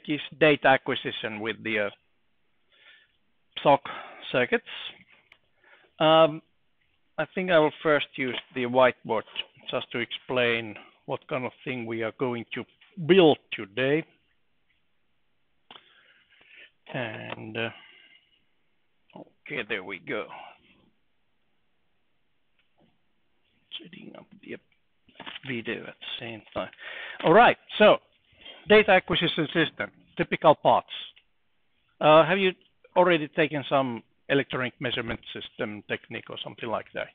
is data acquisition with the SOC circuits. I think I will first use the whiteboard just to explain what kind of thing we are going to build today. And okay, there we go. Setting up the video at the same time. All right, so data acquisition system, typical parts. Have you already taken some electronic measurement system technique or something like that?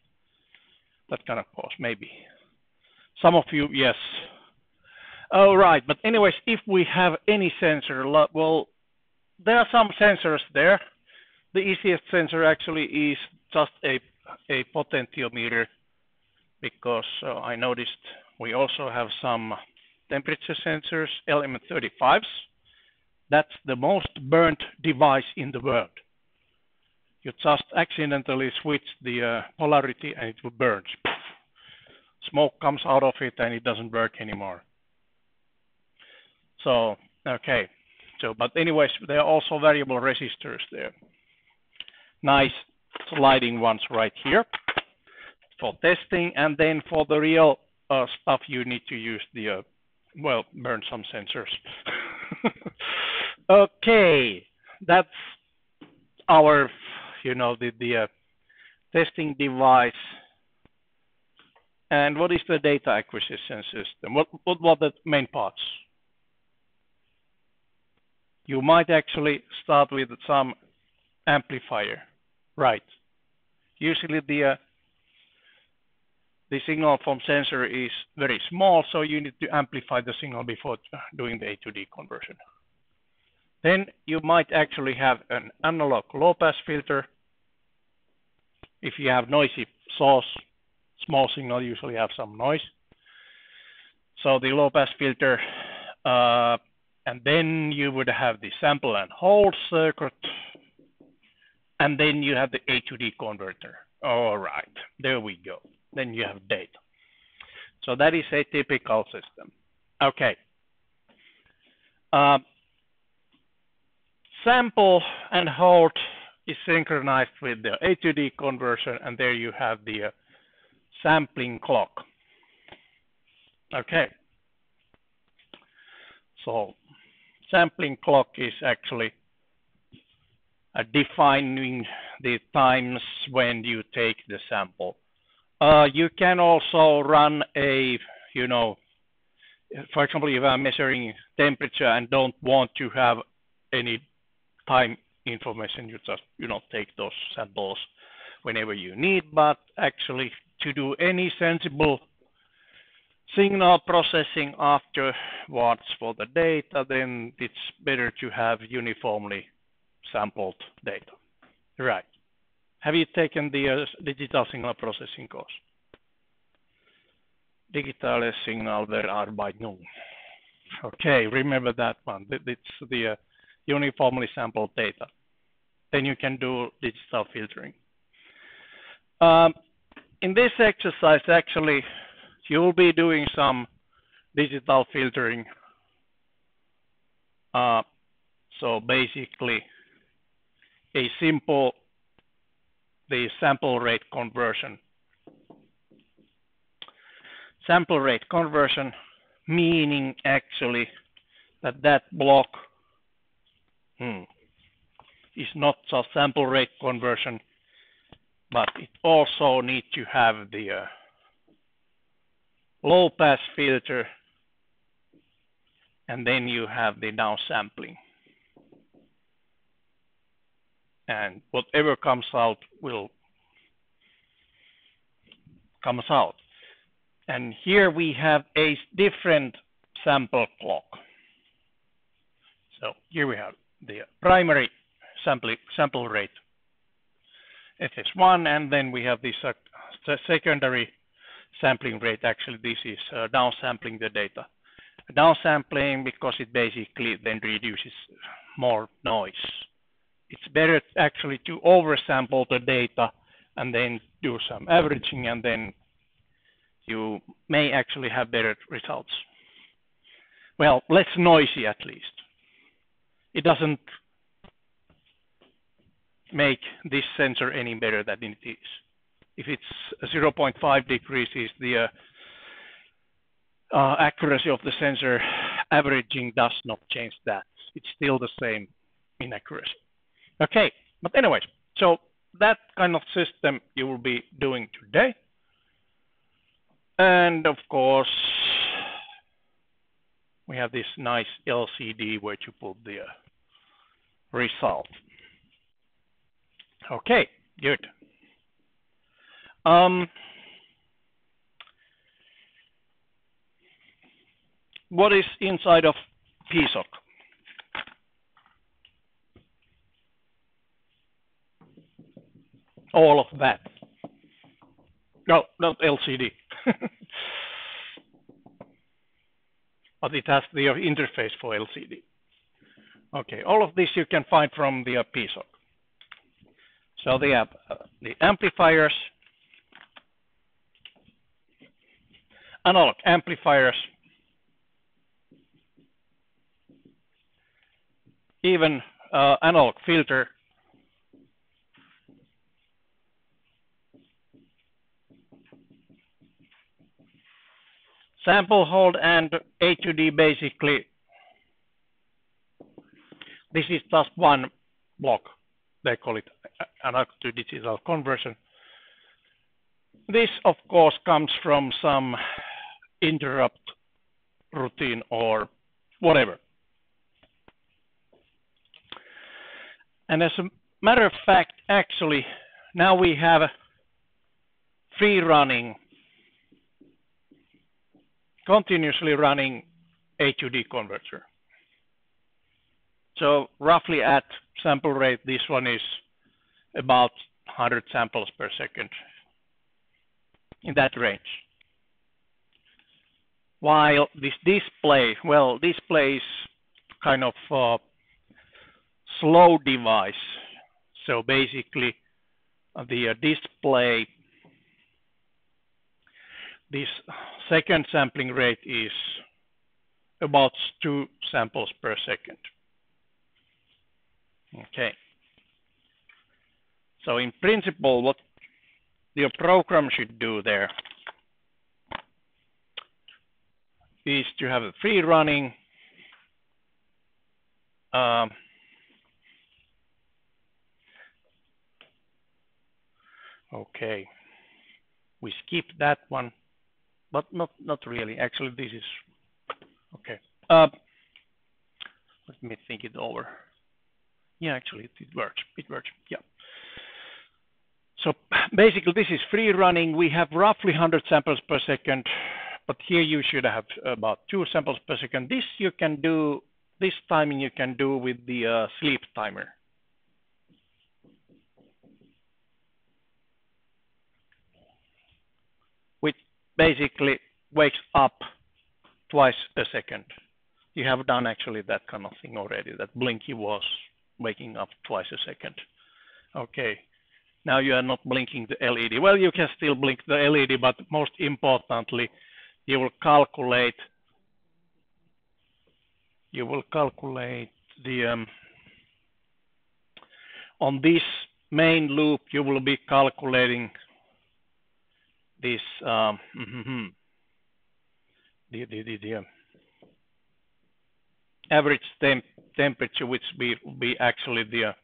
That kind of course, maybe. Some of you, yes. All right, but anyways, if we have any sensor, well, there are some sensors there. The easiest sensor actually is just a potentiometer, because I noticed we also have some temperature sensors, LM35s. That's the most burnt device in the world. You just accidentally switch the polarity and it will burn. Smoke comes out of it and it doesn't work anymore. So, okay. So, but anyways, there are also variable resistors there. Nice sliding ones right here for testing. And then for the real stuff, you need to use the, well, burn some sensors. Okay, that's our, the testing device. And what is the data acquisition system? What are the main parts? You might actually start with some amplifier, right? Usually the signal from sensor is very small, so you need to amplify the signal before doing the A to D conversion. Then you might actually have an analog low-pass filter. If you have noisy source, small signal usually have some noise. So the low-pass filter, and then you would have the sample and hold circuit, and then you have the A to D converter. All right, there we go. Then you have data. So that is a typical system. Okay. Sample and hold is synchronized with the A to D conversion, and there you have the sampling clock. Okay. So sampling clock is actually defining the times when you take the sample. You can also run a, for example, if I'm measuring temperature and don't want to have any time information, you just, take those samples whenever you need. But actually, to do any sensible signal processing afterwards for the data, then it's better to have uniformly sampled data. Right. Have you taken the digital signal processing course? Digitale Signalverarbeitung. Okay, remember that one. It's the uniformly sampled data. Then you can do digital filtering. In this exercise, actually, you'll be doing some digital filtering. So basically, a simple the sample rate conversion. Sample rate conversion meaning actually that block is not just sample rate conversion, but it also needs to have the low pass filter, and then you have the downsampling. And whatever comes out comes out. And here we have a different sample clock. So here we have the primary sample rate, FS1, and then we have this secondary sampling rate. Actually, this is downsampling the data. Downsampling because it basically then reduces more noise. It's better actually to oversample the data and then do some averaging, and then you may actually have better results. Well, less noisy at least. doesn't make this sensor any better than it is. If it's 0.5 degrees is the accuracy of the sensor, averaging does not change that. It's still the same inaccuracy. Okay, but anyways, so that kind of system you will be doing today. And of course, we have this nice LCD where to put the result. Okay, good. What is inside of PSOC? All of that. No, not LCD. But it has the interface for LCD. Okay, all of this you can find from the PSOC. So they have the amplifiers, analog amplifiers, even analog filter, sample hold, and A to D basically. This is just one block. They call it analog to digital conversion. This, of course, comes from some interrupt routine or whatever. And as a matter of fact, actually, now we have a free running, continuously running A to D converter. So roughly at sample rate, this one is about 100 samples per second, in that range. While this display, well, display is kind of a slow device. So basically, the display, this second sampling rate is about 2 samples per second. Okay. So in principle, what your program should do there is to have a free running okay. We skip that one, but not really. Actually, this is okay. Let me think it over. Yeah, actually, it works. It works. Yeah. So basically, this is free running. We have roughly 100 samples per second, but here you should have about 2 samples per second. This you can do. This timing you can do with the sleep timer. Which basically wakes up twice a second. You have done actually that kind of thing already. That blinky was waking up twice a second. Okay. Now you are not blinking the LED. Well, you can still blink the LED, but most importantly, you will calculate the on this main loop. You will be calculating this the average temperature, which will be actually the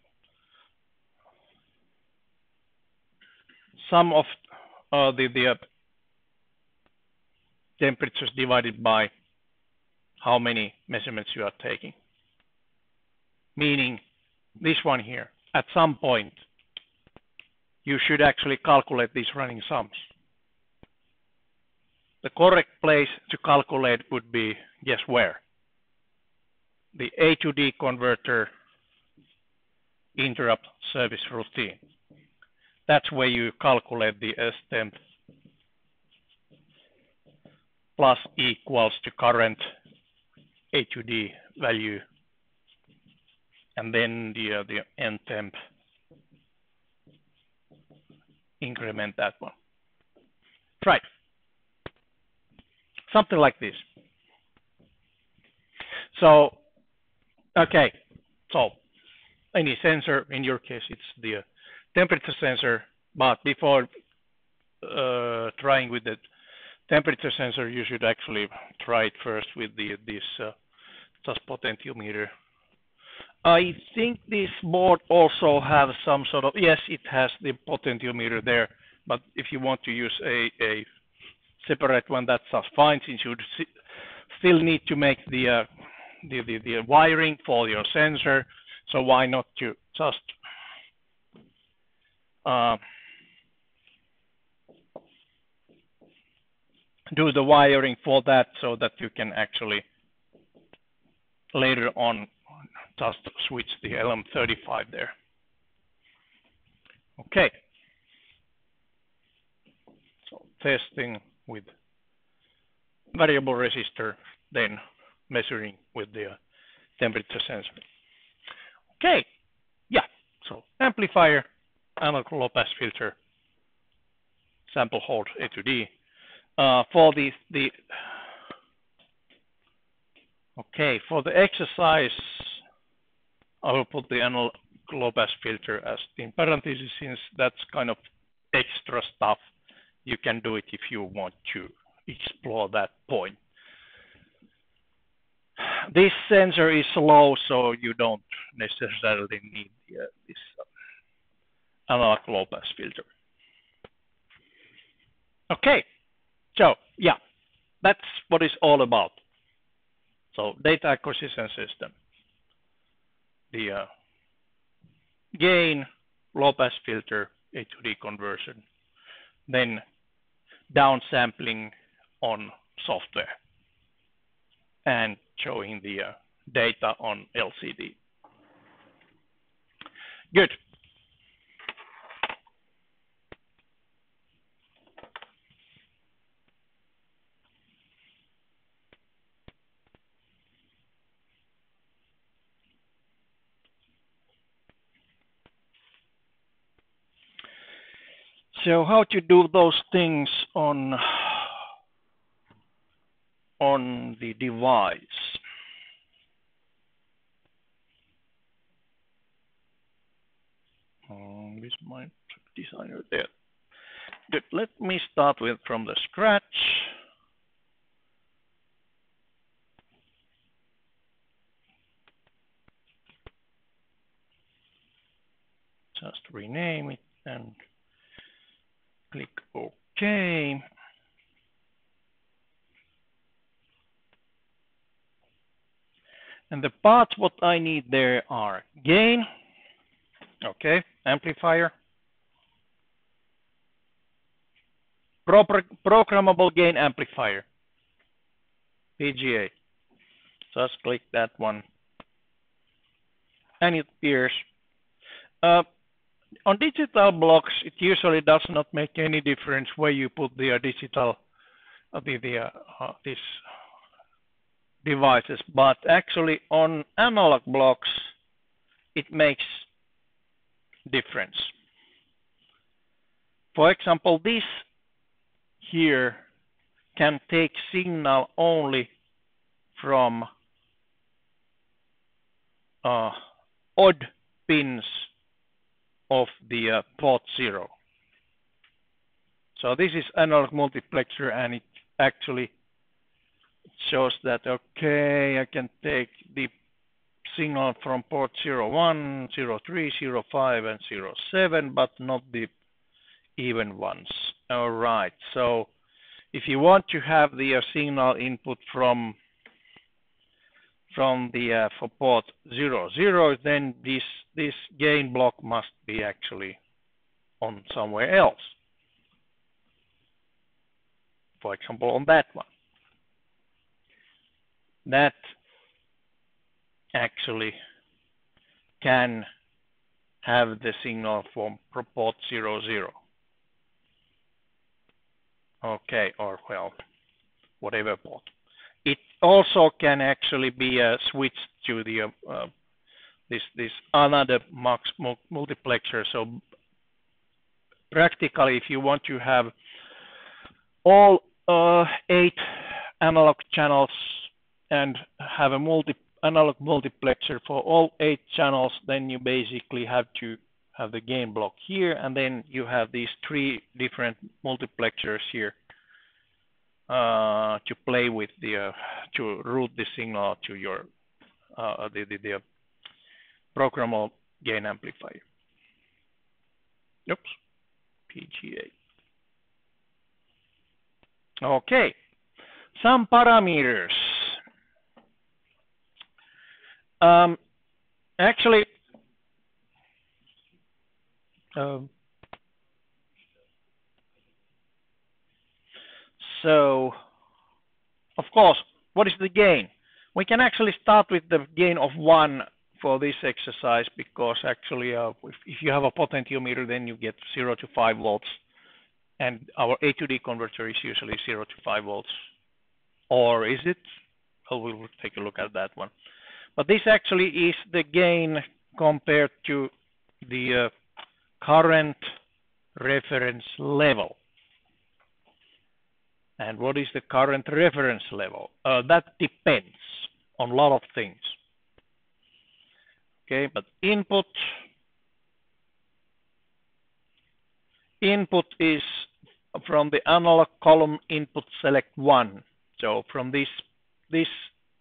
sum of the temperatures divided by how many measurements you are taking. Meaning this one here, at some point, you should actually calculate these running sums. The correct place to calculate would be, guess where? The A to D converter interrupt service routine. That's where you calculate the stemp plus equals to current A to D value, and then the end temp, increment that one. Right. Something like this. So, okay. So any sensor, in your case, it's the temperature sensor, but before trying with the temperature sensor, you should actually try it first with this just potentiometer. I think this board also has some sort of, yes, it has the potentiometer there, but if you want to use a separate one, that's just fine, since you still need to make the wiring for your sensor. So why not to just do the wiring for that, so that you can actually later on just switch the LM35 there. Okay. So testing with variable resistor, then measuring with the temperature sensor. Okay. Yeah. So amplifier, analog low pass filter, sample hold A to D. For for the exercise, I will put the analog low pass filter as in parentheses, since that's kind of extra stuff. You can do it if you want to explore that point. This sensor is low, so you don't necessarily need this analog low pass filter. Okay, so yeah, that's what it's all about. So data acquisition system, the gain, low pass filter, A to D conversion, then downsampling on software, and showing the data on LCD. Good. So how to do those things on the device? This might designer there. Good. Let me start from the scratch. Just rename it and click OK. And the parts what I need there are gain, okay, amplifier, programmable gain amplifier, PGA. Just click that one, and it appears. On digital blocks, it usually does not make any difference where you put the digital these devices, but actually on analog blocks, it makes difference. For example, this here can take signal only from odd pins of the port 0. So this is analog multiplexer, and it actually shows that, okay, I can take the signal from port 01, 03, 05, and 07, but not the even ones. All right, so if you want to have the signal input from the for port 00, then this gain block must be actually on somewhere else. For example, on that one. That actually can have the signal from port 00. Okay, or well, whatever port. It also can actually be switched to the this another multiplexer. So practically, if you want to have all 8 analog channels and have a analog multiplexer for all 8 channels, then you basically have to have the gain block here, and then you have these 3 different multiplexers here to play with to route the signal to your the programmable gain amplifier. Oops, PGA. Okay, some parameters. Actually, so of course, what is the gain? We can actually start with the gain of 1 for this exercise, because actually if you have a potentiometer, then you get 0 to 5 volts, and our A to D converter is usually 0 to 5 volts. Or is it? Oh, we'll take a look at that one. But this actually is the gain compared to the current reference level. And what is the current reference level? That depends on a lot of things. Okay, but input is from the analog column input select 1. So from this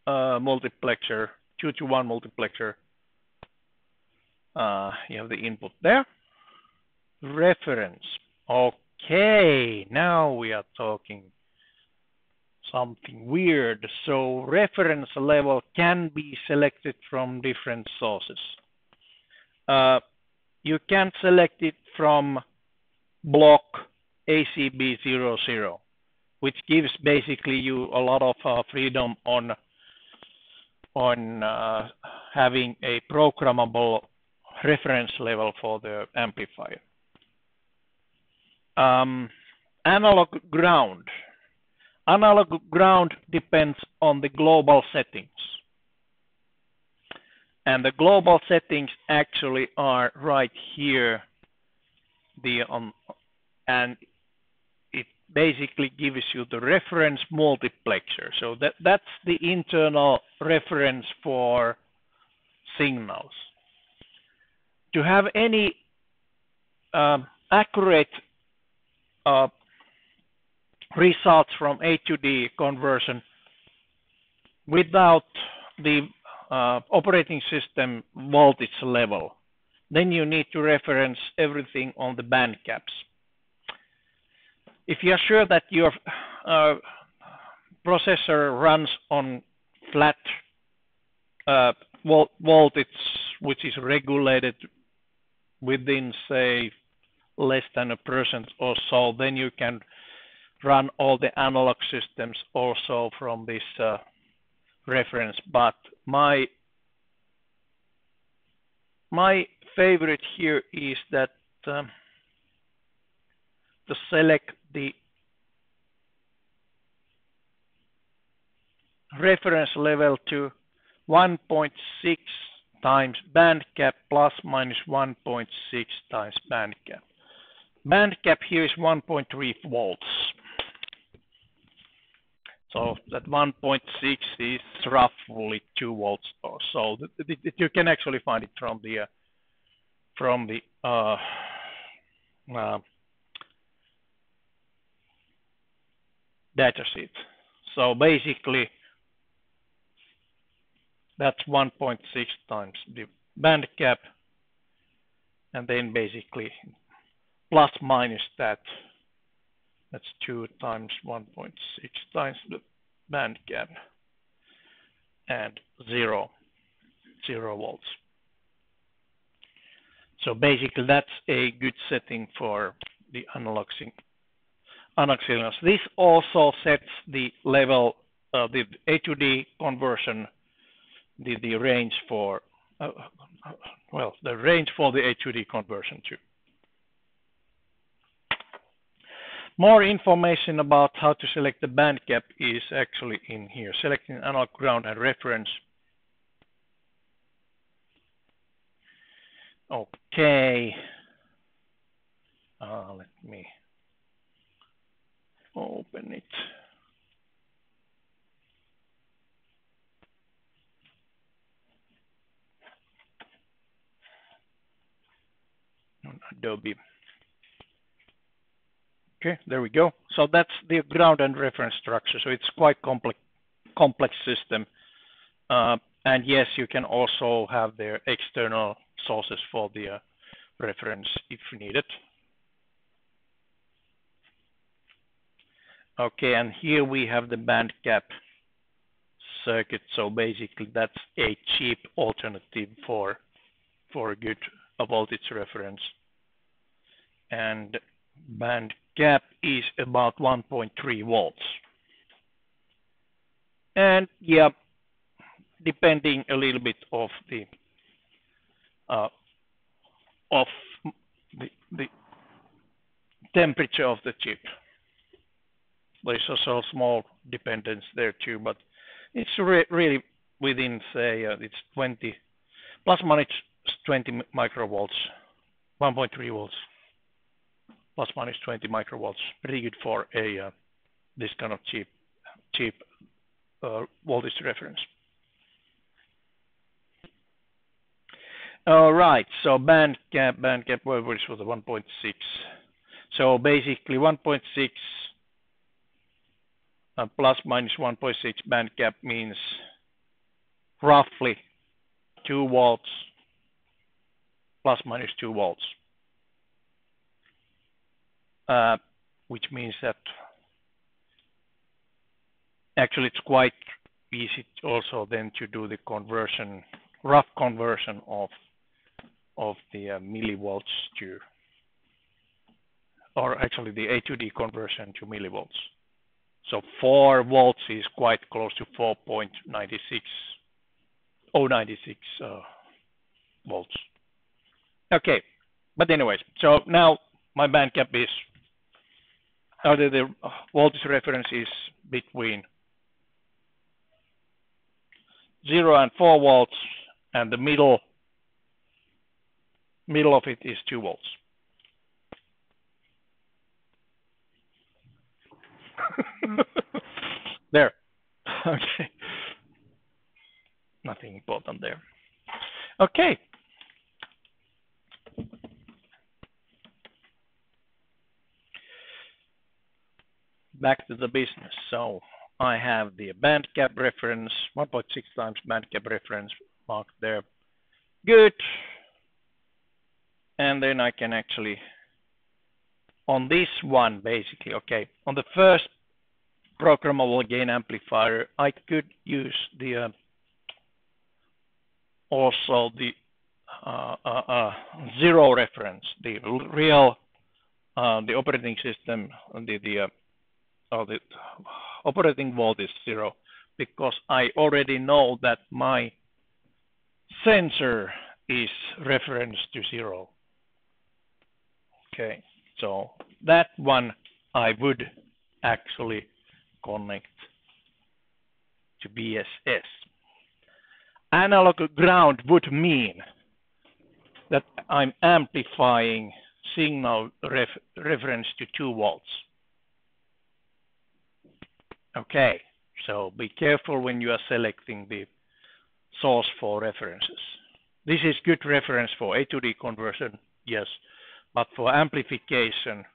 multiplexer, 2-to-1 multiplexer, you have the input there. Reference. Okay, now we are talking something weird. So reference level can be selected from different sources. You can select it from block ACB00, which gives basically you a lot of freedom on having a programmable reference level for the amplifier. Analog ground. Analog ground depends on the global settings. And the global settings actually are right here. And it basically gives you the reference multiplexer. So that's the internal reference for signals. To have any accurate results from A to D conversion without the operating system voltage level, then you need to reference everything on the band caps. If you are sure that your processor runs on flat voltage, which is regulated within, say, less than 1% or so, then you can run all the analog systems also from this reference. But my favorite here is that to select the reference level to 1.6 times band cap plus minus 1.6 times band cap. Band cap here is 1.3 volts. So that 1.6 is roughly 2 volts or so. You can actually find it from the data sheet. So basically, that's 1.6 times the band cap, and then basically plus minus that's 2 times 1.6 times the band gap, and 0 volts. So basically that's a good setting for the analog signals. This also sets the level, the A to D conversion, the range for, the range for the A to D conversion too. More information about how to select the band gap is actually in here. Selecting analog ground and reference. Okay. Let me open it. Adobe. Okay, there we go. So that's the ground and reference structure. So it's quite complex system. And yes, you can also have their external sources for the reference if needed. Okay, and here we have the band gap circuit. So basically that's a cheap alternative for a good voltage reference. And band gap is about 1.3 volts. And yeah, depending a little bit of the temperature of the chip. There's also a small dependence there too, but it's really within, say, it's 20 plus minus 20 microvolts, 1.3 volts, plus minus 20 microvolts. Pretty good for a this kind of cheap voltage reference. All right, so band gap voltage was 1.6. So basically 1.6 plus minus 1.6 band gap means roughly 2 volts plus minus 2 volts, which means that actually it's quite easy also then to do the conversion, rough conversion of the millivolts to, or actually the A to D conversion to millivolts. So 4 volts is quite close to 4.96 volts. Okay, but anyways, so now my band gap is, the voltage reference is between 0 and 4 volts, and the middle of it is 2 volts. There. Okay. Nothing important there. Okay. Back to the business. So I have the band gap reference, 1.6 times band gap reference marked there. Good. And then I can actually, on this one basically, okay, on the first programmable gain amplifier, I could use the also the zero reference, the real the operating system, the operating volt is 0, because I already know that my sensor is referenced to 0. Okay, so that one I would actually connect to BSS. Analog ground would mean that I'm amplifying signal reference to 2 volts. Okay, so be careful when you are selecting the source for references. This is good reference for A to D conversion, yes, but for amplification,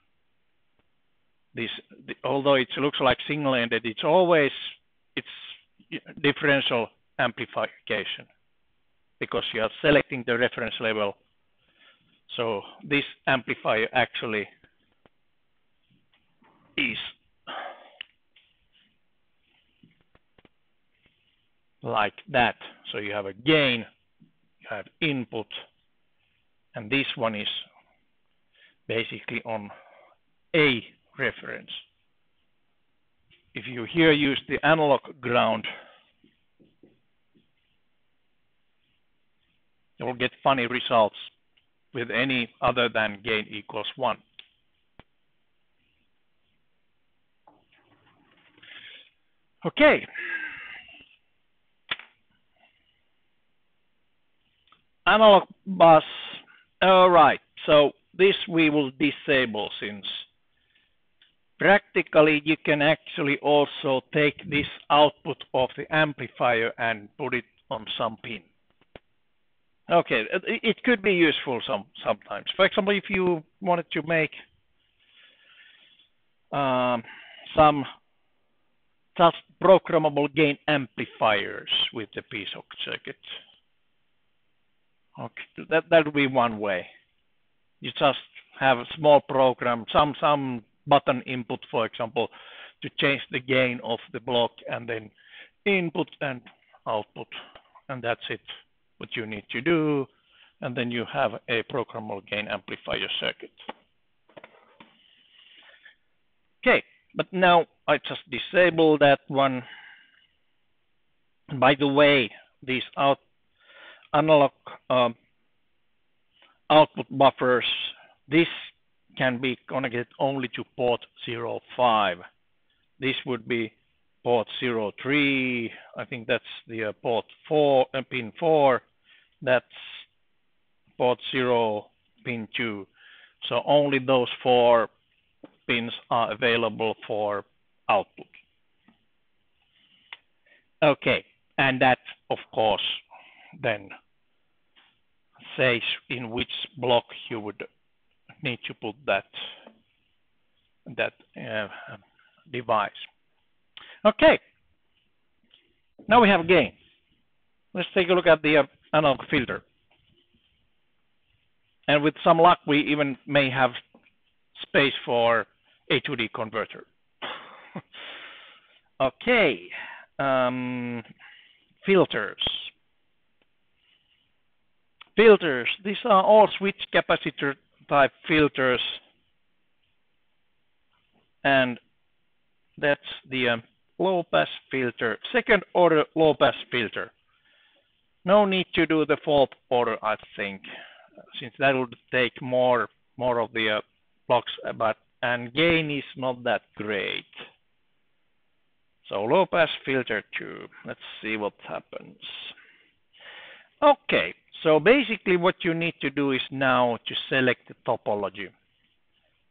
although it looks like single-ended, it's differential amplification because you are selecting the reference level. So this amplifier actually is like that. So you have a gain, you have input, and this one is basically on A reference. If you here use the analog ground, you will get funny results with any other than gain equals 1. Okay. Analog bus. All right. So this we will disable, since practically you can actually also take this output of the amplifier and put it on some pin. Okay, it could be useful sometimes. For example, if you wanted to make some just programmable gain amplifiers with the piezo circuit. Okay, that would be one way. You just have a small program, some button input, for example, to change the gain of the block, and then input and output, and that's it. What you need to do, and then you have a programmable gain amplifier circuit. Okay, but now I just disable that one. And by the way, these analog output buffers, this can be connected only to port 05. This would be port 03. I think that's the port 4, pin 4. That's port 0, pin 2. So only those 4 pins are available for output. Okay, and that, of course, then says in which block you would need to put that device. Okay, now we have gain. Let's take a look at the analog filter. And with some luck, we even may have space for a 2D converter. Okay, filters. Filters, these are all switch capacitor type filters, and that's the low pass filter, second order low pass filter. No need to do the fourth order, I think, since that would take more of the blocks, and gain is not that great. So low pass filter 2. Let's see what happens. Okay, so basically what you need to do is now to select the topology.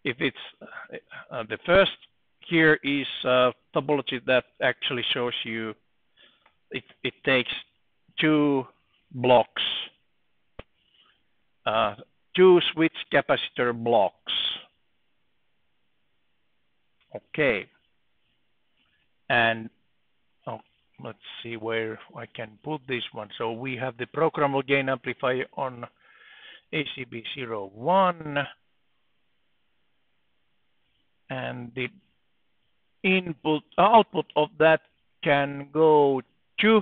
If it's the first here is topology that actually shows you it takes 2 blocks, 2 switch capacitor blocks. Okay, and let's see where I can put this one. So we have the programmable gain amplifier on ACB01, and the output of that can go to,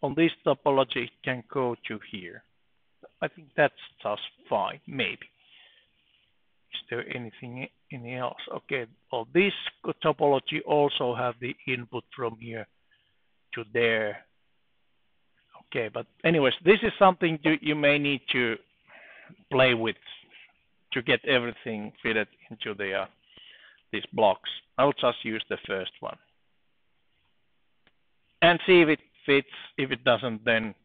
on this topology, it can go to here. I think that's just fine, maybe. Is there anything else? Okay, well, this topology also have the input from here to there. Okay, but anyways, this is something you may need to play with to get everything fitted into the these blocks. I'll just use the first one and see if it fits. If it doesn't, then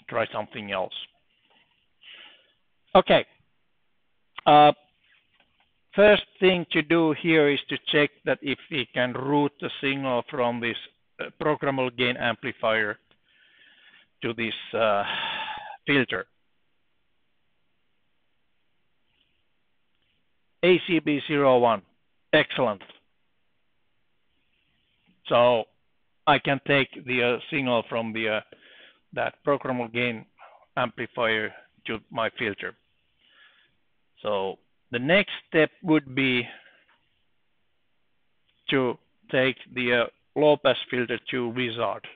try something else. Okay. First thing to do here is to check that if we can route the signal from this programmable gain amplifier to this filter. ACB01, excellent. So I can take the signal from the that programmable gain amplifier to my filter. So the next step would be to take the low pass filter to wizard.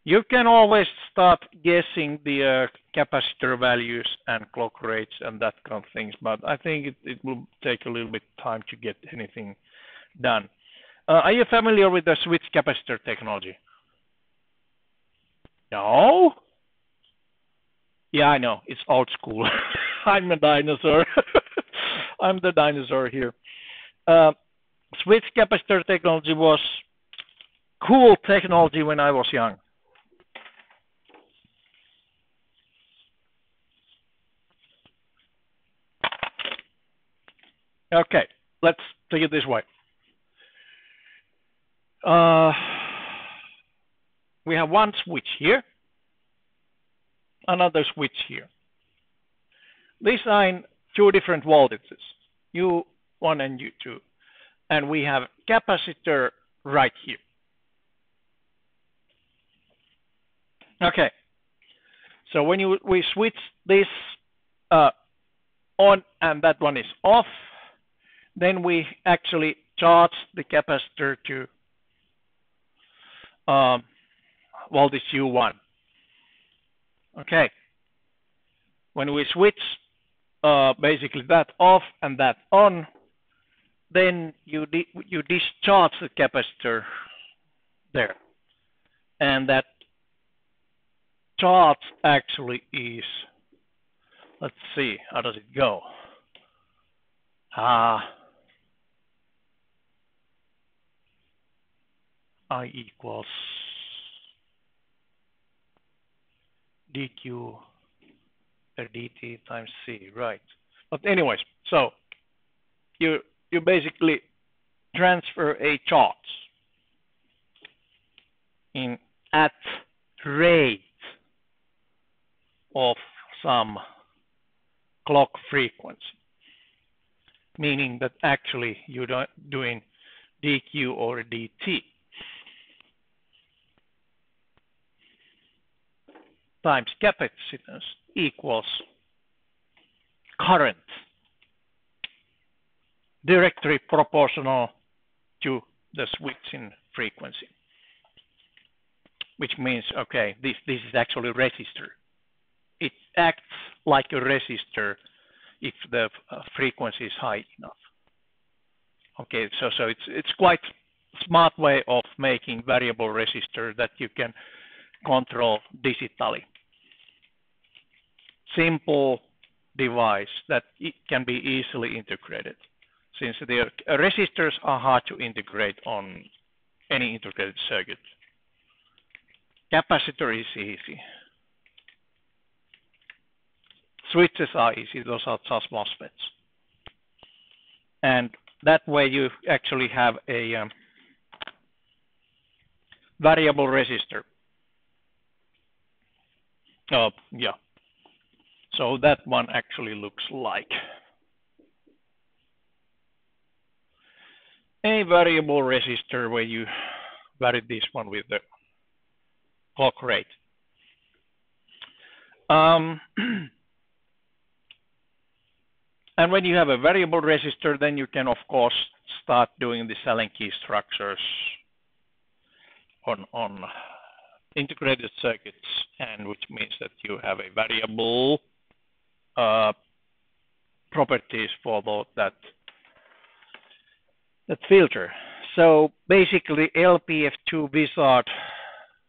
You can always start guessing the capacitor values and clock rates and that kind of things, but I think it will take a little bit time to get anything done. Are you familiar with the switch capacitor technology? No? Yeah, I know. It's old school. I'm a dinosaur. I'm the dinosaur here. Switch capacitor technology was cool technology when I was young. Okay, let's take it this way. we have one switch here, another switch here. These are in two different voltages, U1 and U2. And we have capacitor right here. Okay. So when we switch this on and that one is off, then we actually charge the capacitor to voltage U1. Okay. When we switch basically that off and that on, then you discharge the capacitor there. And that charge actually is, let's see, how does it go? I equals dq dt times c, right? But anyways, so you basically transfer a charge at rate of some clock frequency, meaning that actually you're doing dq or dt times capacitance equals current, directly proportional to the switch in frequency, which means, okay, this is actually a resistor. It acts like a resistor if the frequency is high enough. Okay, so it's quite smart way of making variable resistor that you can control digitally. Simple device that it can be easily integrated, since the resistors are hard to integrate on any integrated circuit. Capacitor is easy. Switches are easy, those are just MOSFETs. And that way you actually have a variable resistor. Yeah. So that one actually looks like a variable resistor where you vary this one with the clock rate. And when you have a variable resistor, then you can, of course, start doing the Allen key structures on integrated circuits, and which means that you have a variable properties for that filter. So basically, LPF2 wizard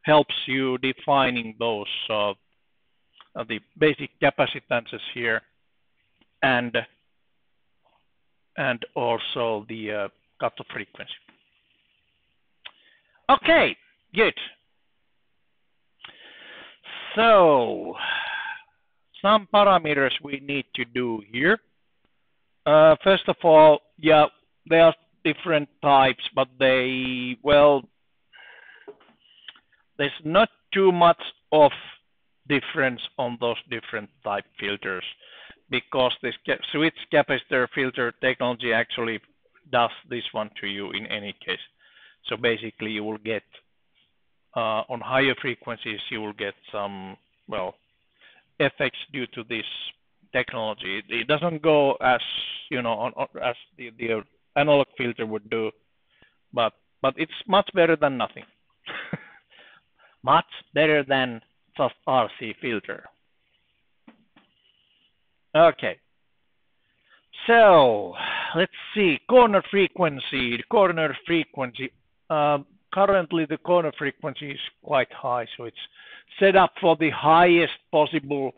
helps you defining those the basic capacitances here, and also the cutoff frequency. Okay, good. So some parameters we need to do here. First of all, yeah, there are different types, but there's not too much of difference on those different type filters, because this switch capacitor filter technology actually does this one to you in any case. So basically you will get on higher frequencies you will get some effects due to this technology. It doesn't go as as the analog filter would do, but it's much better than nothing. Much better than just RC filter. Okay. So let's see, corner frequency. Currently the corner frequency is quite high, so it's set up for the highest possible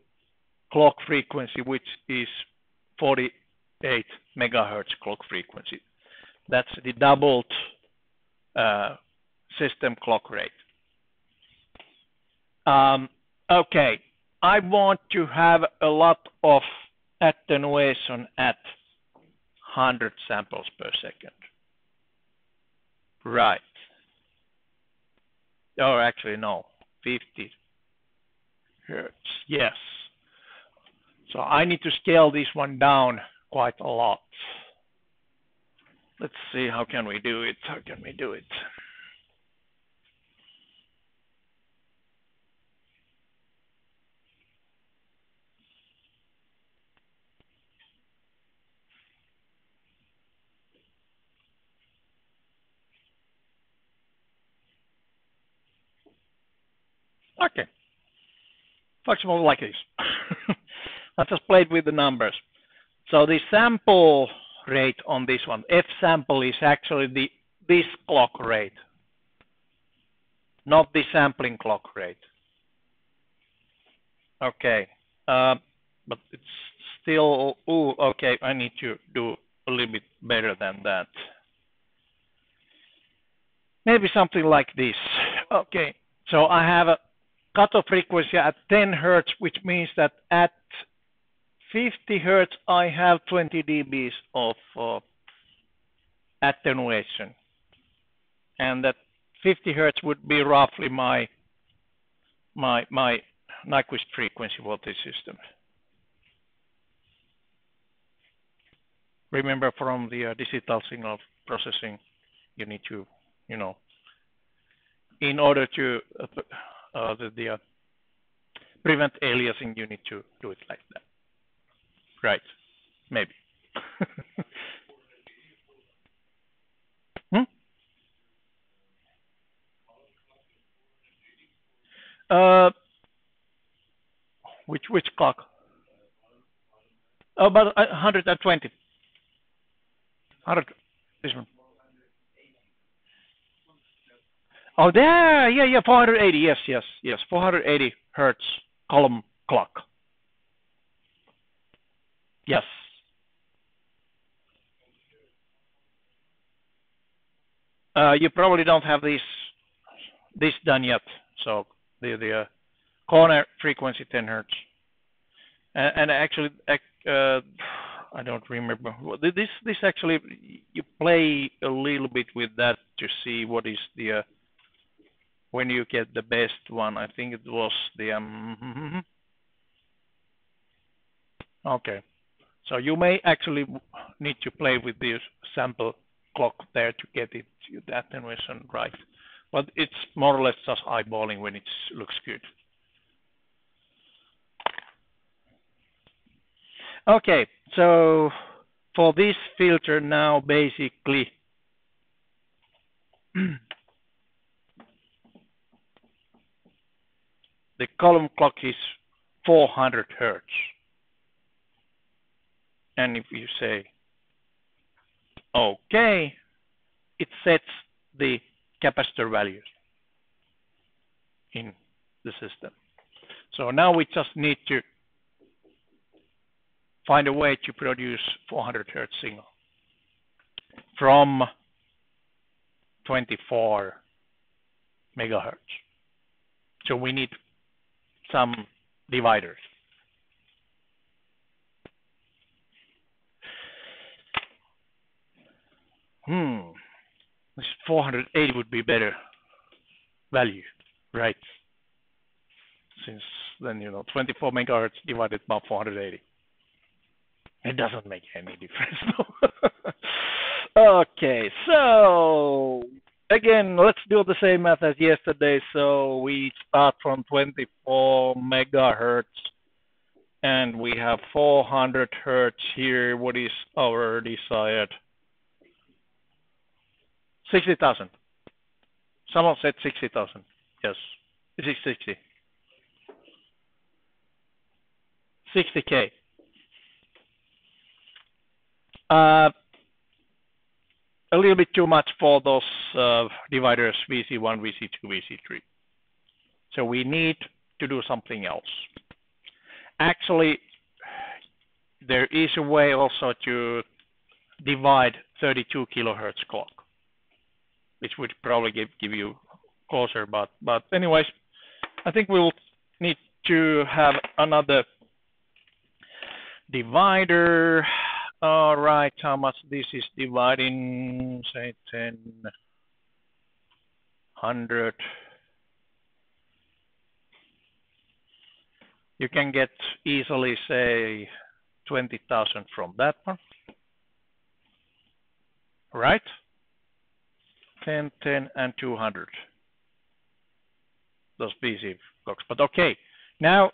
clock frequency, which is 48 megahertz clock frequency. That's the doubled system clock rate. Okay, I want to have a lot of attenuation at 100 samples per second. Right. Or actually, no. 50 hertz. Yes. So I need to scale this one down quite a lot. Let's see, how can we do it? How can we do it? Okay. Flexible like this. I just played with the numbers. So the sample rate on this one, F sample, is actually this clock rate, not the sampling clock rate. Okay, but it's still, okay, I need to do a little bit better than that. Maybe something like this. Okay, so I have a cutoff frequency at 10 hertz, which means that at 50 hertz I have 20 dBs of attenuation, and that 50 hertz would be roughly my Nyquist frequency for this system. Remember, from the digital signal processing, you need to, in order to prevent aliasing, you need to do it like that. Right? Maybe. Which clock? Oh, about 120. 100. This one. Oh, there. Yeah. 480. Yes. 480 hertz column clock. Yes. You probably don't have this done yet. So the corner frequency 10 hertz, and actually I don't remember this actually. You play a little bit with that to see what is the when you get the best one. I think it was the okay. So you may actually need to play with the sample clock there to get it to the attenuation right. But it's more or less just eyeballing when it looks good. Okay, so for this filter now, basically, the column clock is 400 hertz. And if you say okay, it sets the capacitor values in the system. So now we just need to find a way to produce 400 hertz signal from 24 megahertz. So we need some dividers. This 480 would be better value, right? Since then, 24 megahertz divided by 480. It doesn't make any difference. Okay, so again, let's do the same math as yesterday. So we start from 24 megahertz, and we have 400 hertz here. What is our desired? 60,000. Someone said 60,000. Yes, it is 60. 60K. A little bit too much for those dividers VC1, VC2, VC3. So we need to do something else. Actually, there is a way also to divide 32 kilohertz clock, which would probably give you closer. But anyways, I think we'll need to have another divider. All right, how much this is dividing, say 10, 100. You can get easily, say, 20,000 from that one, right? 10, 10, and 200. Those BC clocks. But okay, now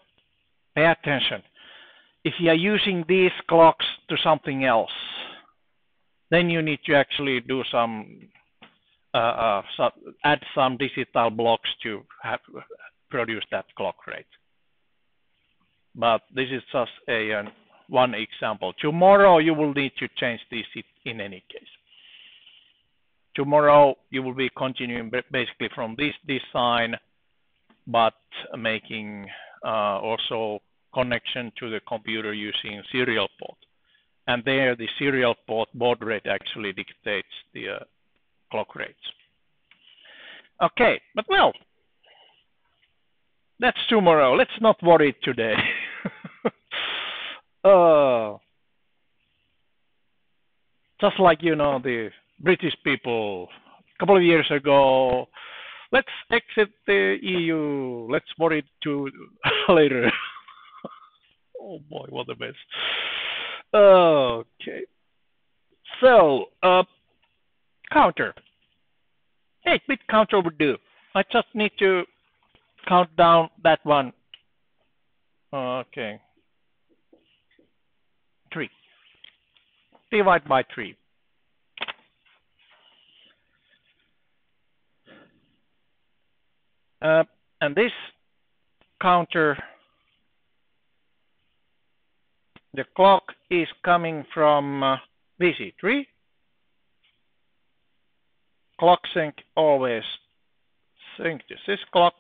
pay attention. If you are using these clocks to something else, then you need to actually do add some digital blocks to produce that clock rate. But this is just one example. Tomorrow you will need to change this in any case. Tomorrow you will be continuing basically from this design, but making also connection to the computer using serial port. And there the serial port baud rate actually dictates the clock rates. Okay, but well, that's tomorrow. Let's not worry today. Just like, the British people a couple of years ago, let's exit the EU. Let's worry to later. Oh boy, what a mess. Okay. So, counter. 8-bit counter would do. I just need to count down that one. Okay. 3. Divide by 3. And this counter, the clock is coming from VC3. Clock sync always sync to this clock.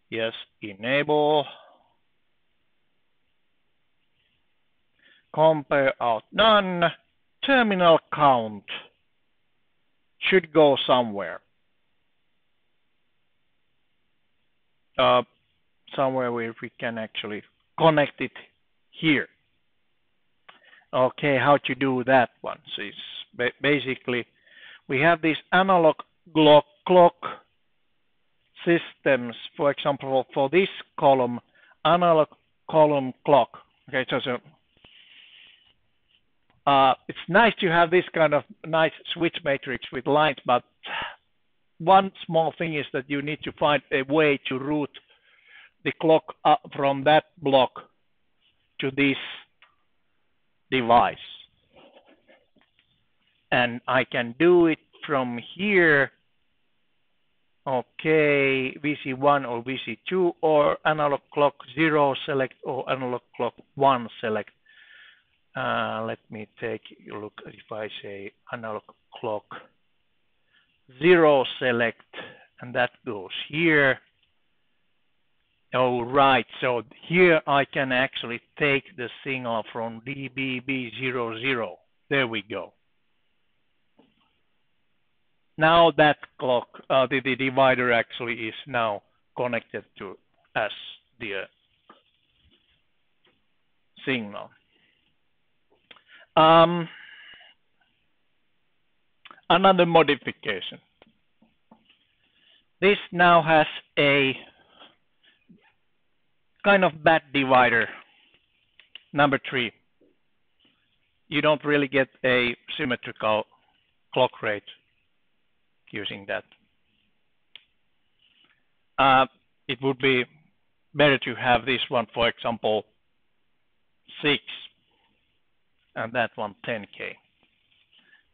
Yes, enable. Compare out none. Terminal count should go somewhere. Somewhere where we can actually connect it here. Okay, how to do that one? So it's basically we have these analog clock systems. For example, for this column, analog column clock. Okay, so it's nice to have this kind of nice switch matrix with lines, but one small thing is that you need to find a way to route the clock up from that block to this device. And I can do it from here. Okay, VC1 or VC2 or analog clock 0 select or analog clock 1 select. Let me take a look if I say analog clock 0 select, and that goes here. Oh, right. So here I can actually take the signal from DBB00. There we go. Now that clock, the divider actually is now connected to as the signal. Another modification. This now has a kind of bad divider, number 3. You don't really get a symmetrical clock rate using that. It would be better to have this one, for example, 6, and that one 10K.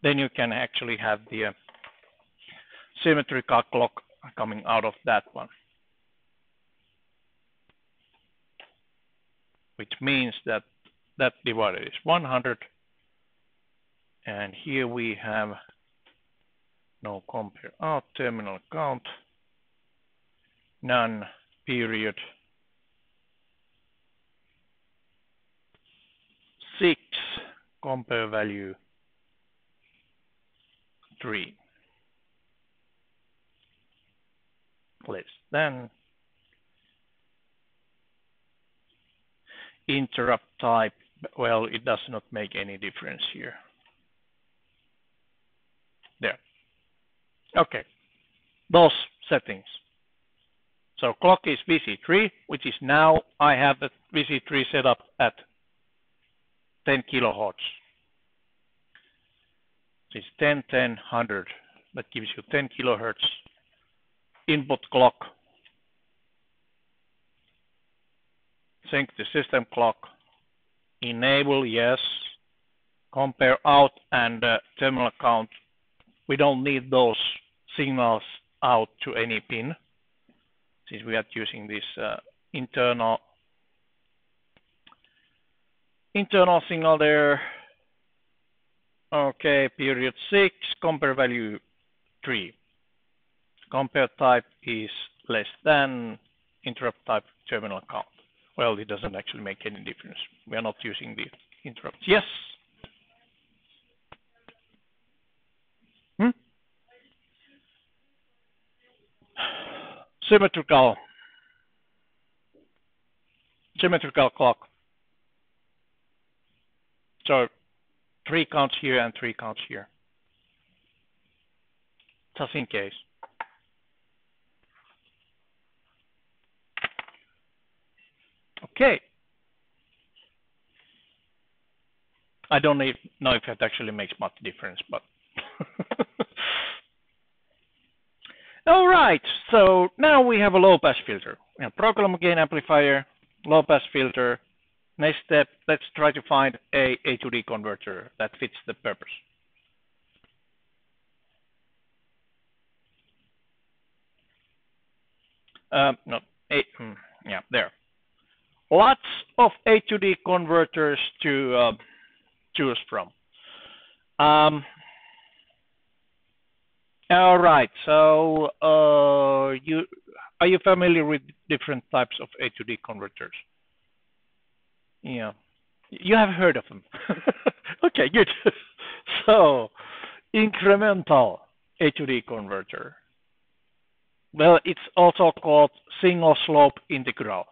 Then you can actually have the symmetrical clock coming out of that one. Which means that that divider is 100. And here we have no compare out, terminal count, none, period, 6, compare value 3. Less than. Interrupt type, well, it does not make any difference here. There. Okay. Those settings. So clock is VC3, which is now I have the VC3 set up at 10 kilohertz. It's 10, 10, 100. That gives you 10 kilohertz input clock. Sync the system clock. Enable, yes. Compare out and terminal count. We don't need those signals out to any pin, since we are using this internal signal there. Okay, period 6, compare value 3. Compare type is less than, interrupt type terminal count. Well, it doesn't actually make any difference. We are not using the interrupts. Yes? Symmetrical clock. So 3 counts here and 3 counts here. Just in case. Okay. I don't know if that actually makes much difference, but all right. So now we have a low-pass filter. We have program gain amplifier, low-pass filter. Next step, let's try to find a to D converter that fits the purpose. Yeah, there. Lots of A to D converters to choose from. All right. So, are you familiar with different types of A to D converters? Yeah, you have heard of them. Okay, good. So, incremental A to D converter. Well, it's also called single slope integral.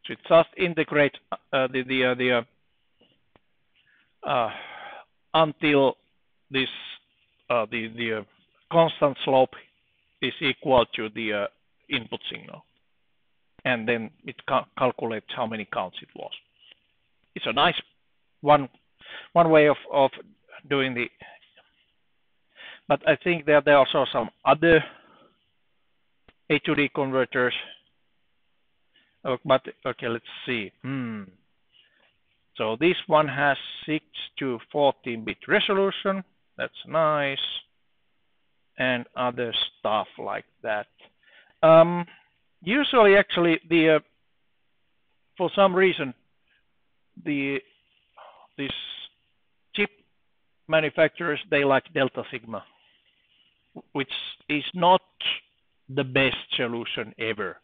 So it just integrates until this the constant slope is equal to the input signal, and then it calculates how many counts it was. It's a nice one way of doing the. But I think that there are also some other A to D converters. Oh, but okay, let's see. So this one has 6 to 14-bit resolution. That's nice, and other stuff like that. Usually, actually, for some reason, these chip manufacturers, they like delta sigma, which is not the best solution ever.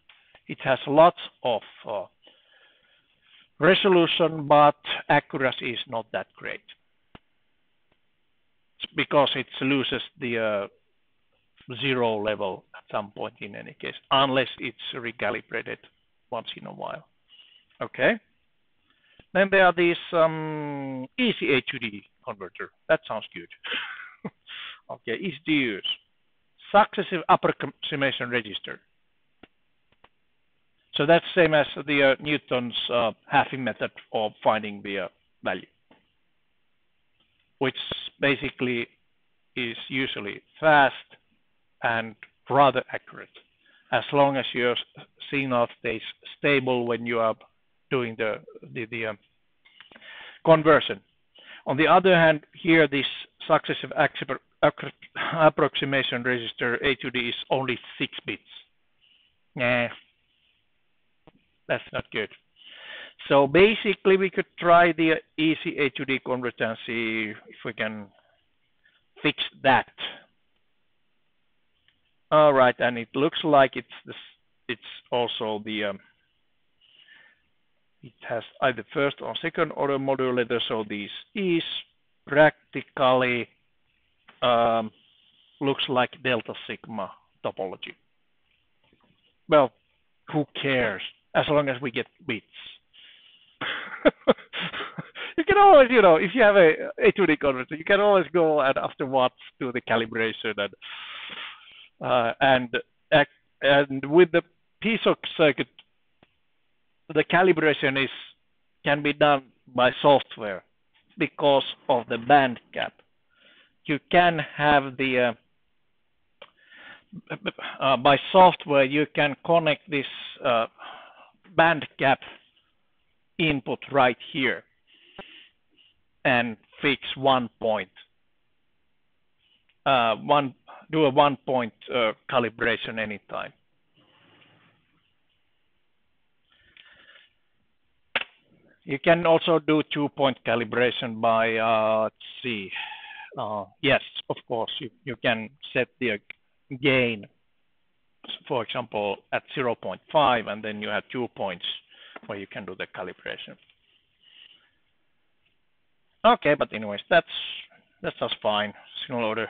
It has lots of resolution, but accuracy is not that great. It's because it loses the zero level at some point in any case, unless it's recalibrated once in a while. Okay. Then there are these easy A to D converter. That sounds good. Okay, easy to use. Successive approximation register. So that's same as the Newton's halving method of finding the value, which basically is usually fast and rather accurate, as long as your signal stays stable when you are doing the conversion. On the other hand, here this successive approximation register A to D is only 6 bits. Nah, that's not good. So basically, we could try the easy A to D converter and see if we can fix that. All right, and it looks like it's also the it has either first or second order modulator. So this is practically looks like delta sigma topology. Well, who cares? As long as we get bits. You can always, if you have a to D converter, you can always go and afterwards do the calibration and with the piezo circuit, the calibration can be done by software because of the band gap. You can have the by software you can connect this band gap input right here and fix 1 point. Do a 1 point calibration anytime. You can also do 2 point calibration by let's see. Yes, of course, you can set the gain, for example, at 0.5, and then you have 2 points where you can do the calibration. Okay, but anyways, that's just fine. Signal order.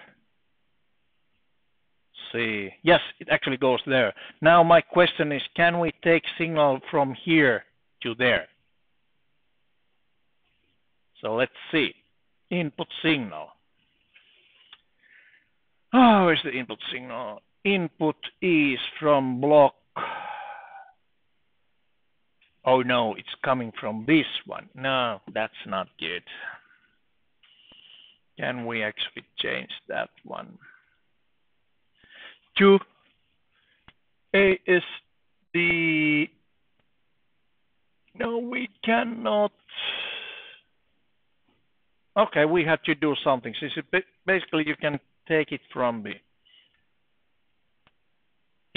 See, yes, it actually goes there. Now my question is, can we take signal from here to there? So let's see. Input signal. Oh, where's the input signal? Input is from block. Oh no, it's coming from this one. No, that's not good. Can we actually change that one to ASD? No, we cannot. Okay, we have to do something. So basically, you can take it from the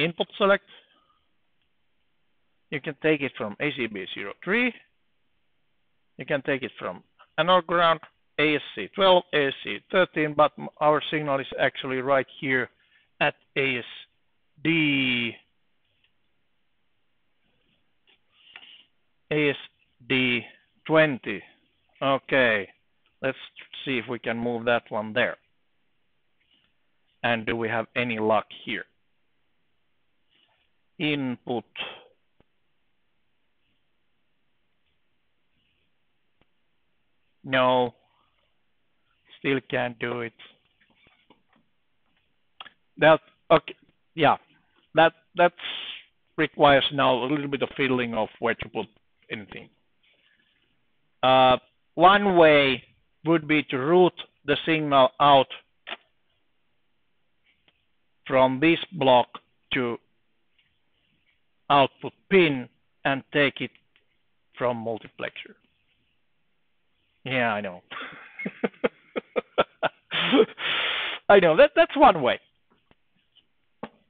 input select. You can take it from ACB03. You can take it from analog ground, ASC12, ASC13, but our signal is actually right here at ASD20. Okay, let's see if we can move that one there. And do we have any luck here? Input. No, still can't do it. That okay, yeah, that requires now a little bit of fiddling of where to put anything. One way would be to route the signal out from this block to output pin and take it from multiplexer. Yeah, I know. I know, that's one way.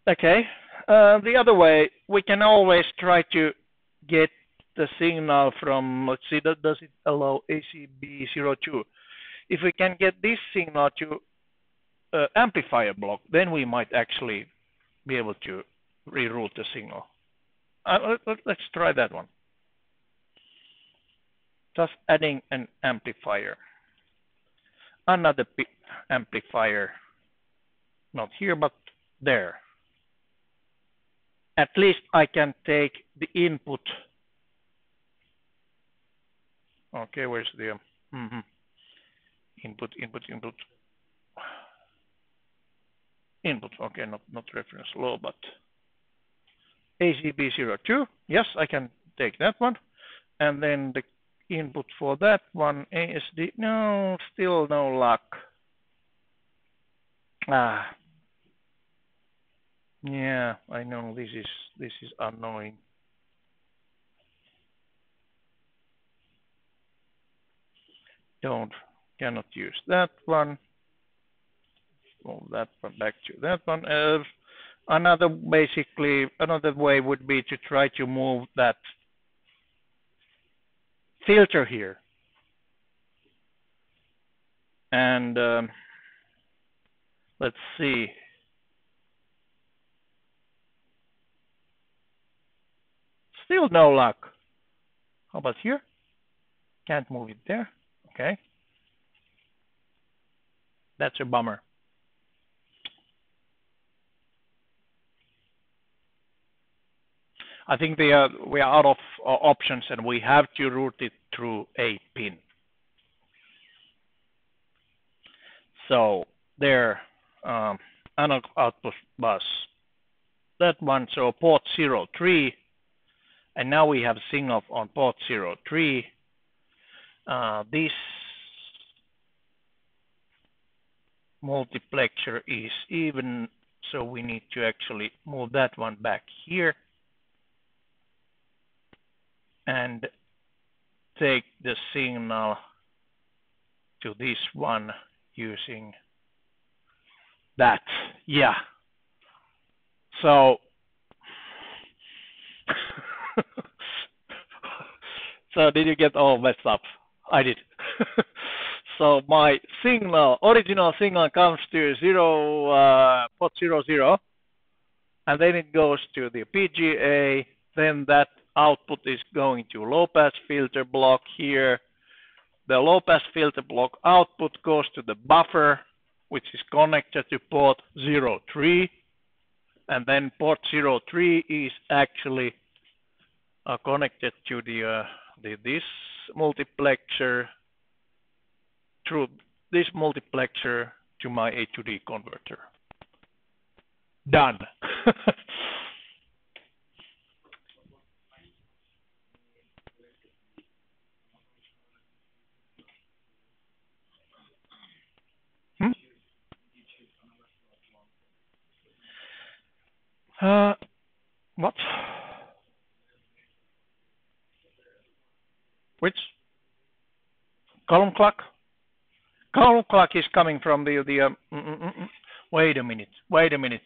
Okay, the other way, we can always try to get the signal from, let's see, does it allow ACB02? If we can get this signal to amplifier block, then we might actually be able to reroute the signal. Let's try that one. Just adding an amplifier. Another amplifier. Not here, but there. At least I can take the input. Okay, where's the input? Input, okay, not reference low, but ACB02. Yes, I can take that one. And then the input for that one, ASD, no, still no luck. Yeah, I know this is annoying. Cannot use that one. Move that one back to that one. Another way would be to try to move that filter here. And let's see. Still no luck. How about here? Can't move it there. Okay. That's a bummer. I think we are out of options and we have to route it through a pin. So there, analog output bus. that one, so port 03, and now we have signal on port 03. This multiplexer is even, so we need to actually move that one back here and take the signal to this one using that. Yeah. So so did you get all messed up? I did. So my signal, original signal comes to port 00, and then it goes to the PGA. Then that output is going to low pass filter block here. The low pass filter block output goes to the buffer, which is connected to port 03, and then port 03 is actually connected to this multiplexer, through this multiplexer to my A to D converter. Done. What? Which? Column clock? Column clock is coming from wait a minute.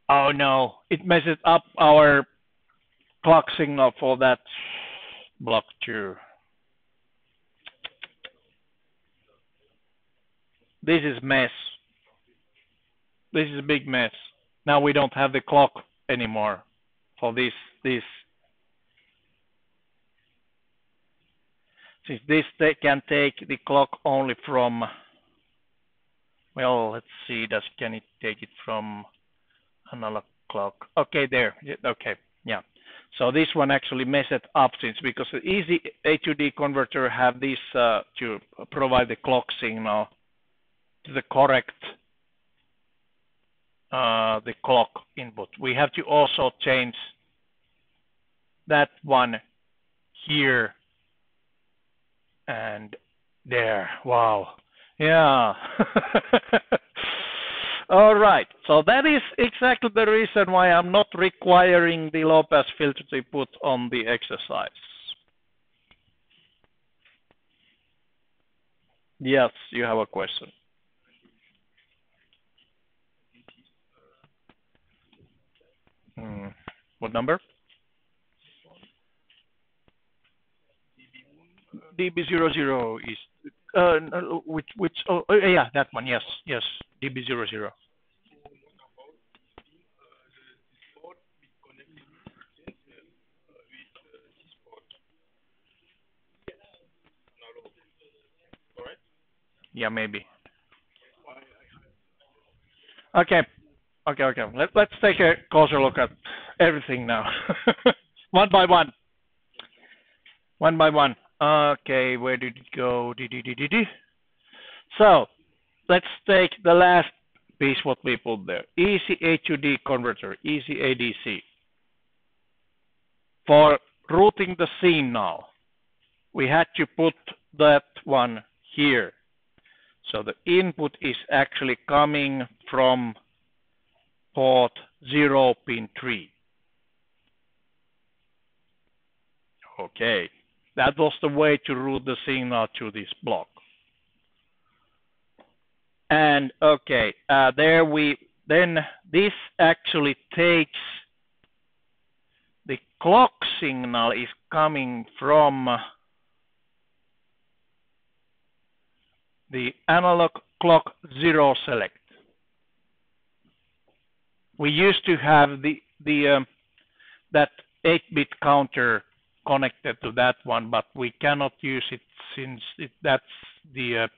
Oh no, it messes up our clock signal for that block too. This is mess. This is a big mess. Now we don't have the clock anymore for this. Since this can take the clock only from, well, let's see, can it take it from analog clock? Okay, there. Okay, yeah. So this one actually messed it up, since because the easy A to D converter have this to provide the clock signal to the correct the clock input. We have to also change that one here and there. Wow. Yeah. All right. So that is exactly the reason why I'm not requiring the low pass filter to put on the exercise. Yes, you have a question. What number? DB00 is which oh yeah, that one. Yes, DB00. Yeah, maybe. Okay. Let's take a closer look at everything now. One by one. Okay, where did it go? So let's take the last piece what we put there. Easy A to D converter, easy ADC. For routing the signal, we had to put that one here. So the input is actually coming from port 0 pin 3. Okay, that was the way to route the signal to this block. And okay, then this actually takes the clock signal is coming from the analog clock 0 select. We used to have that 8-bit counter connected to that one, but we cannot use it since that's the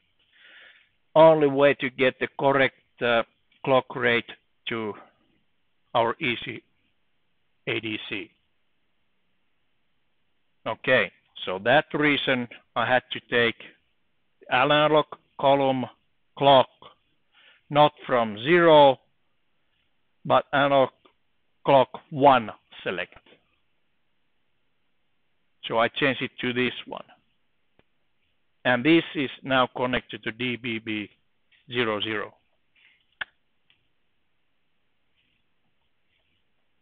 only way to get the correct clock rate to our easy ADC. Okay, so that reason I had to take analog column clock not from 0, but analog clock 1 select. So I change it to this one. And this is now connected to DBB00.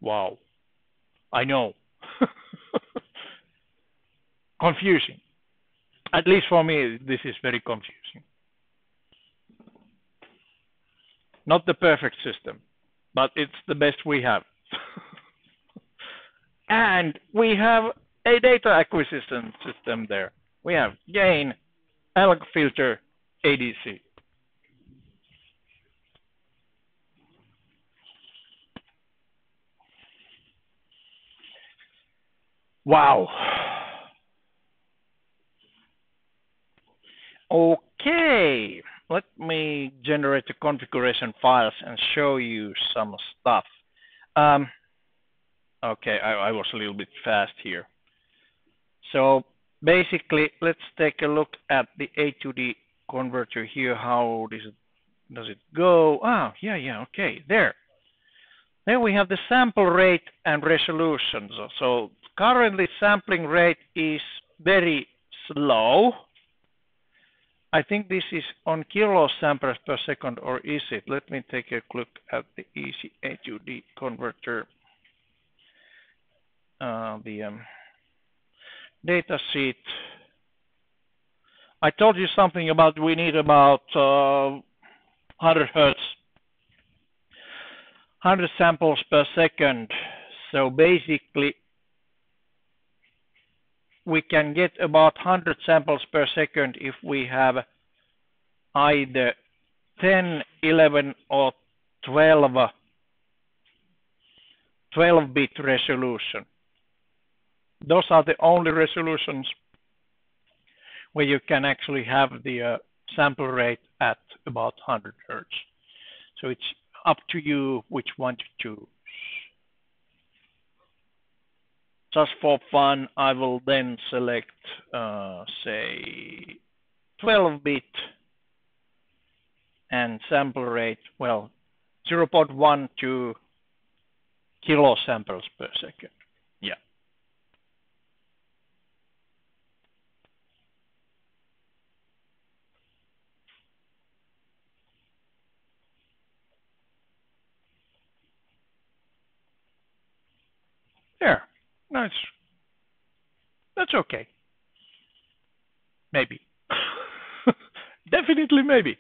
Wow. I know. Confusing. At least for me, this is very confusing. Not the perfect system, but it's the best we have. And we have a data acquisition system there. We have gain, analog filter, ADC. Wow. Okay, let me generate the configuration files and show you some stuff. Okay, I was a little bit fast here. So basically, let's take a look at the A to D converter here. How does it go? Yeah, okay, there. There we have the sample rate and resolution. So currently sampling rate is very slow. I think this is on kilo samples per second, or is it? Let me take a look at the easy A to D converter. The data sheet. I told you something about we need about 100 hertz, 100 samples per second. So basically, we can get about 100 samples per second if we have either 10, 11, or 12-bit resolution. Those are the only resolutions where you can actually have the sample rate at about 100 hertz. So it's up to you which one to choose. Just for fun, I will then select, say, 12-bit and sample rate, well, 0.12 kilo samples per second. Yeah. There. Nice. That's okay. Maybe. Definitely maybe.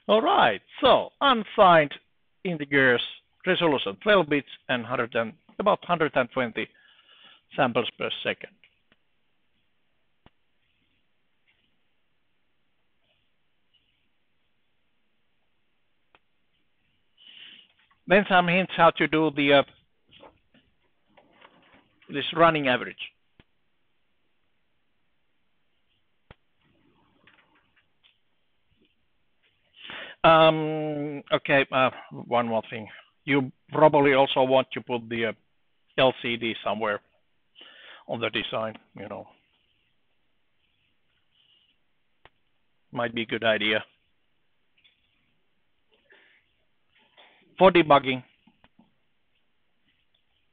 All right. So unsigned integers, resolution 12 bits and about 120 samples per second. Then some hints how to do the this running average. Okay, one more thing. You probably also want to put the LCD somewhere on the design, you know. Might be a good idea. For debugging,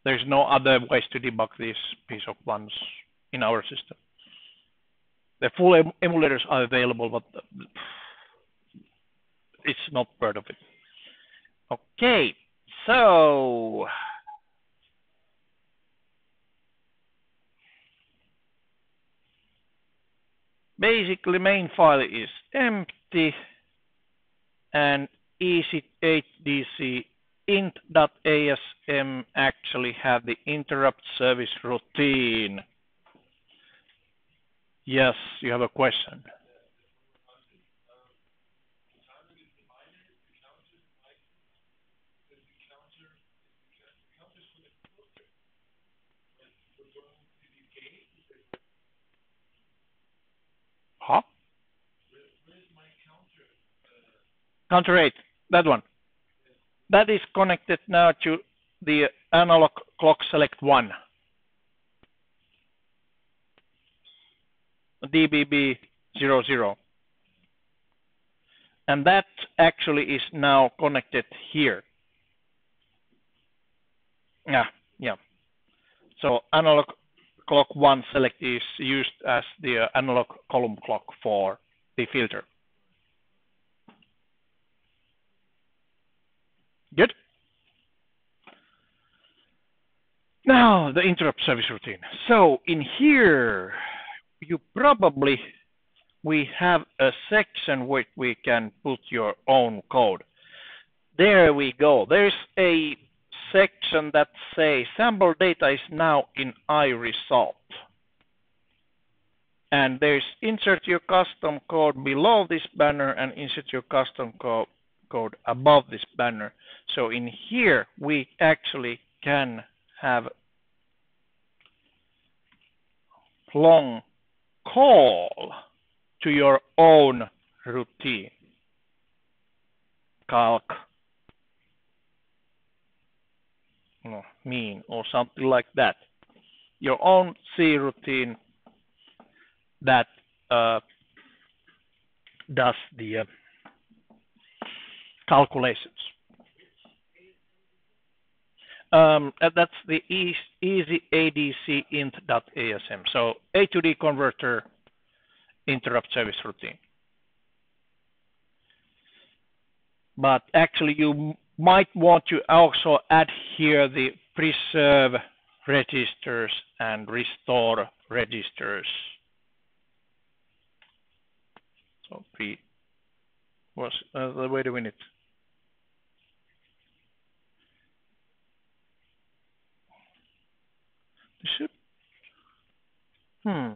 there's no other ways to debug this piece of ones in our system. The full emulators are available, but it's not part of it. Okay, so basically main file is empty and EC8DC int.asm actually have the interrupt service routine. Yes, you have a question. Huh? Counter 8, that one. That is connected now to the analog clock select 1. DBB00. And that actually is now connected here. Yeah. So analog clock 1 select is used as the analog column clock for the filter. Good. Now the interrupt service routine. So in here, we have a section where we can put your own code. There we go. There's a section that says sample data is now in iResult. And there's insert your custom code below this banner and insert your custom code above this banner. So in here, we actually can have long call to your own routine. Calc mean or something like that. Your own C routine that does the calculations. That's the easy ADC int.asm. So A to D converter interrupt service routine. But actually you might want to also add here the preserve registers and restore registers. So wait a minute. Should you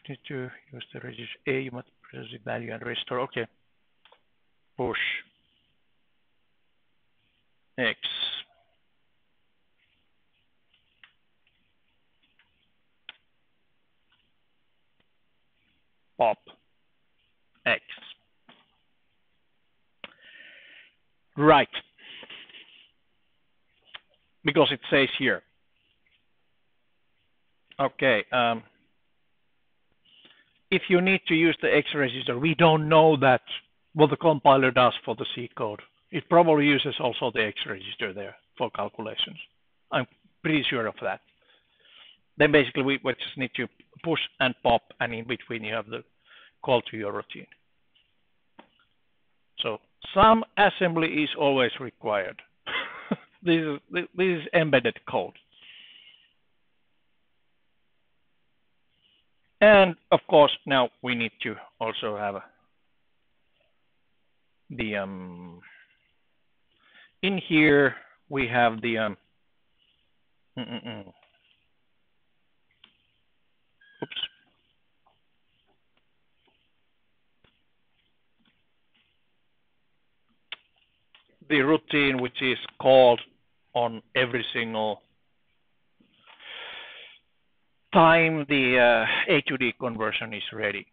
need to use the register A, you must press the value and restore. Okay. Push X. Pop X. Right. Because it says here. Okay. If you need to use the X register, we don't know that what the compiler does for the C code. It probably uses also the X register there for calculations. I'm pretty sure of that. Then basically we just need to push and pop, and in between you have the call to your routine. So some assembly is always required. This is embedded code. And of course, now we need to also have the in here we have the oops. The routine which is called on every single time the A to D conversion is ready.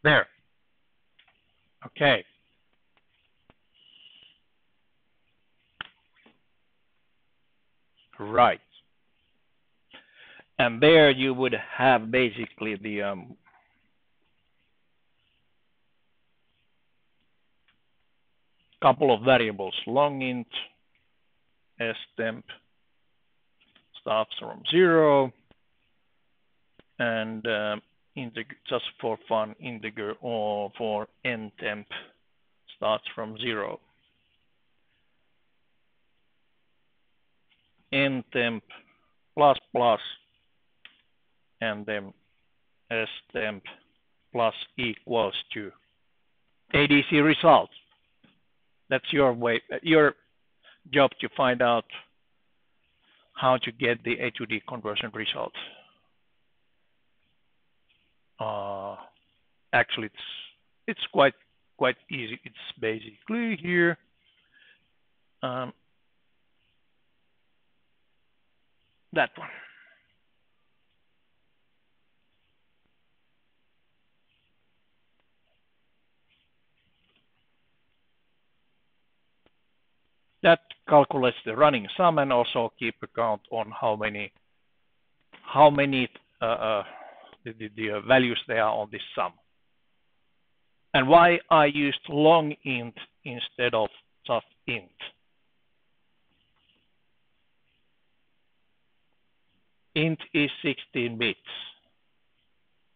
There. Okay. Right. And there you would have basically the couple of variables. Long int stemp starts from 0 and integer, just for fun, integer or for ntemp starts from 0. Ntemp plus plus and then stemp plus equals to ADC result. That's your way, your job to find out how to get the A to D conversion result. Actually, it's quite easy. It's basically here. That one. that calculates the running sum and also keep account on how many the values there are on this sum. And why I used long int instead of just int. Int is 16 bits,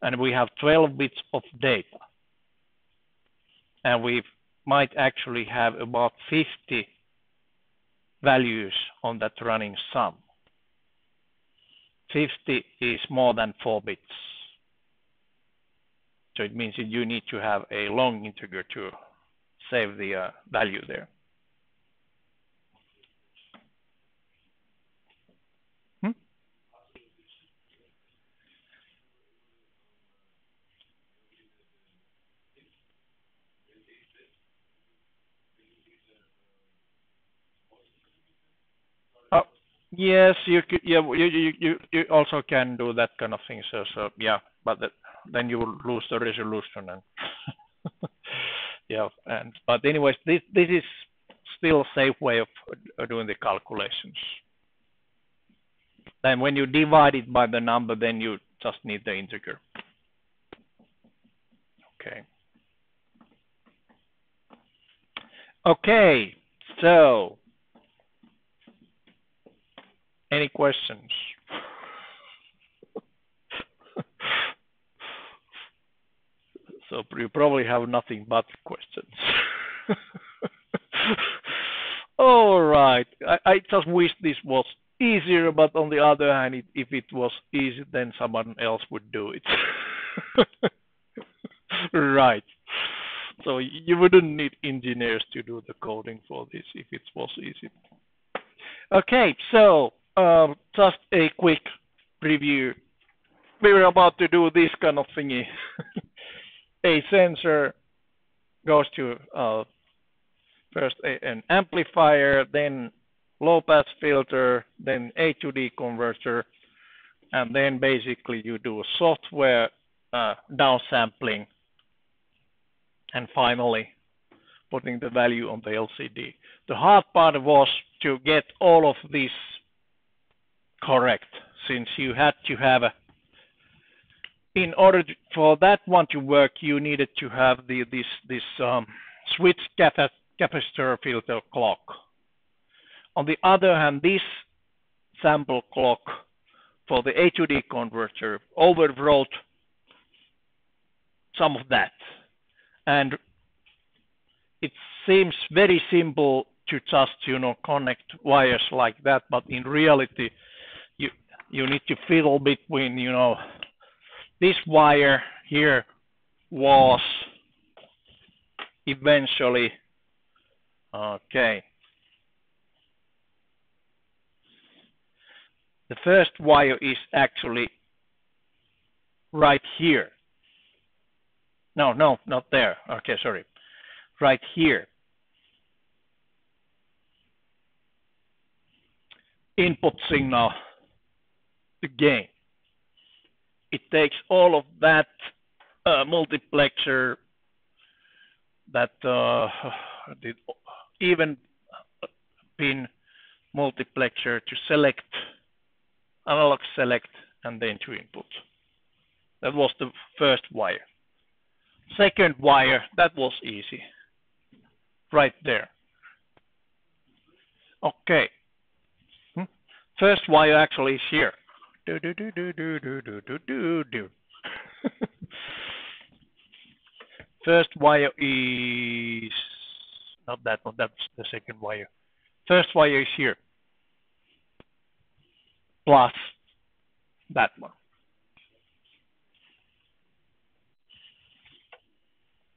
and we have 12 bits of data, and we might actually have about 50 values on that running sum. 50 is more than 4 bits. So it means that you need to have a long integer to save the value there. Yes, you could. Yeah, you also can do that kind of thing. So yeah, but then you will lose the resolution and yeah. But anyways, this is still a safe way of doing the calculations. Then when you divide it by the number, then you just need the integer. Okay. Okay. So, any questions? So you probably have nothing but questions. All right. I just wish this was easier, but on the other hand, if it was easy, then someone else would do it. Right. So you wouldn't need engineers to do the coding for this if it was easy. Okay, so just a quick review. We were about to do this kind of thingy. A sensor goes to first an amplifier, then low pass filter, then A to D converter, and then basically you do software downsampling, and finally putting the value on the LCD. The hard part was to get all of this correct, since you had to have in order for that one to work, you needed to have this switch capacitor filter clock. On the other hand, this sample clock for the A to D converter overwrote some of that. And it seems very simple to just, connect wires like that, but in reality, you need to fiddle between, this wire here was eventually, okay. The first wire is actually right here. No, not there. Okay, sorry. Right here. Input signal, the gain. It takes all of that multiplexer, that the even pin multiplexer to select, analog select, and then to input. That was the first wire. Second wire, that was easy. Right there. Okay. First wire actually is here. First wire is not that one, that's the second wire. First wire is here. Plus that one.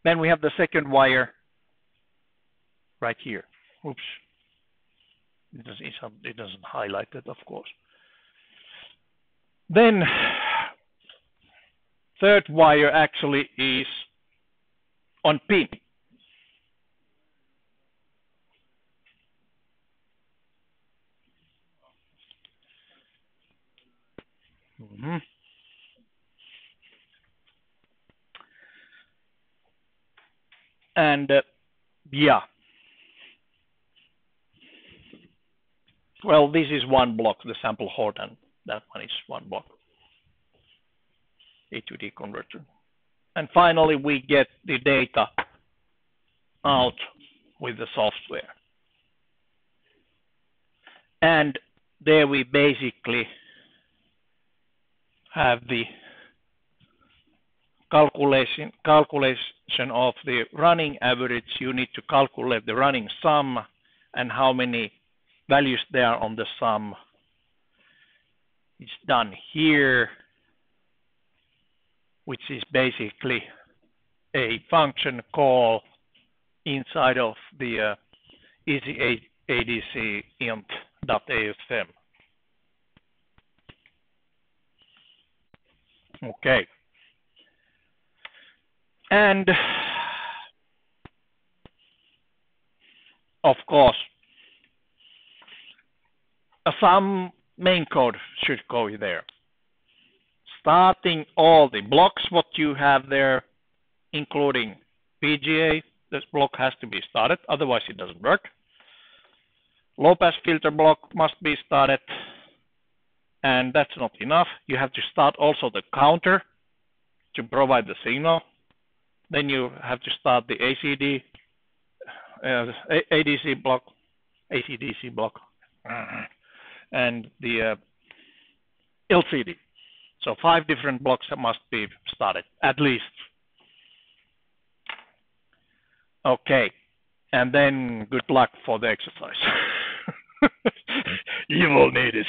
Then we have the second wire right here. Oops. It doesn't highlight it, of course. Then third wire actually is on pin. And yeah. Well, this is one block, the sample horde, and that one is one block. A to D converter. And finally, we get the data out with the software. And there we basically have the calculation of the running average. You need to calculate the running sum and how many values there are on the sum. It's done here, which is basically a function call inside of the easyadc int.afm. Okay. And of course, some main code should go there. Starting all the blocks what you have there, including PGA, this block has to be started, otherwise it doesn't work. Low pass filter block must be started, and that's not enough. You have to start also the counter to provide the signal. Then you have to start the ADC block, ACDC block, and the LCD. So 5 different blocks must be started, at least. Okay, and then good luck for the exercise. You will need it.